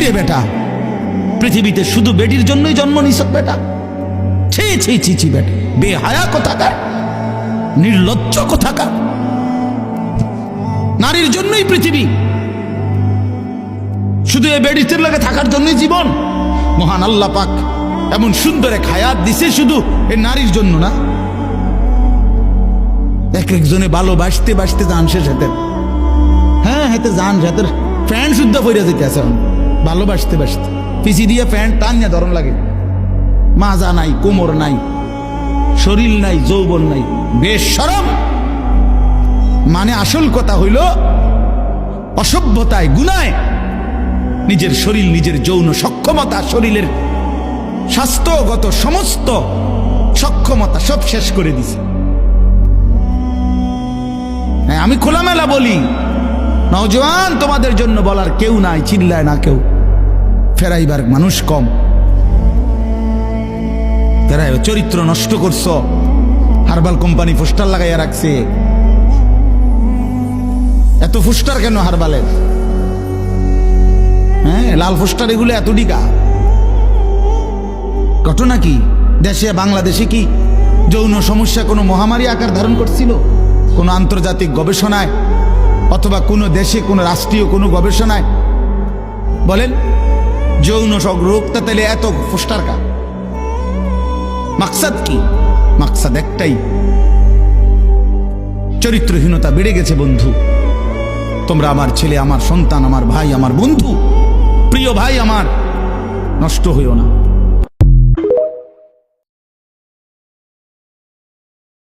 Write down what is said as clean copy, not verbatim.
রে বেটা, পৃথিবীতে শুধু বেটির জন্যই জন্ম নিছ বেটা। ছি ছি ছি ছি বেটা, বেহায়া কোথাকার, নির্লজ্জ কোথাকার। নারীর জন্যই পৃথিবী, শুধু এই বেডিতের লাগে থাকার জন্যই জীবন। মহান আল্লাহ পাক এমন সুন্দর এক হায়াত দিছে শুধু এই নারীর জন্য না। এক একজনে ভালোবাসতে বাসতে যান শেষ হাতে, হ্যাঁ হাতে যান হাতের প্যান্ট শুদ্ধ পইরা যেতে আছে ভালোবাসতে বাসতে, পিছি দিয়ে প্যান্ট টানিয়া ধরন লাগে। মাজা নাই, কোমর নাই, শরীর নাই, যৌবন নাই, বেশরম। মানে আসল কথা হইল অসভ্যতায়, গুনায় নিজের শরীর, নিজের যৌন সক্ষমতা, শরীরের স্বাস্থ্যগত সমস্ত সক্ষমতা সব শেষ করে দিছে। আমি খোলামেলা বলি, নওজোয়ান তোমাদের জন্য বলার কেউ নাই, চিল্লায় না কেউ, ফেরাইবার মানুষ কম। ফেরাই চরিত্র নষ্ট করছো, হারবাল কোম্পানি পোস্টার লাগাইয়া রাখছে। এত পোস্টার কেন হারবালের? হ্যাঁ, লাল পোস্টার এগুলো এত ডিকা। ঘটনা কি? দেশে বাংলাদেশে কি যৌন সমস্যা কোনো মহামারী আকার ধারণ করছিল? কোনো আন্তর্জাতিক গবেষণায় অথবা কোনো দেশে কোনো রাষ্ট্রীয় কোনো গবেষণায় বলেন যৌন রোগটা তাহলে এত পোস্টার কা? মাকসাদ কি? মাকসাদ একটাই, চরিত্রহীনতা বেড়ে গেছে বন্ধু। তোমরা আমার ছেলে, আমার সন্তান, আমার ভাই, আমার বন্ধু, প্রিয় ভাই আমার, নষ্ট হইও না।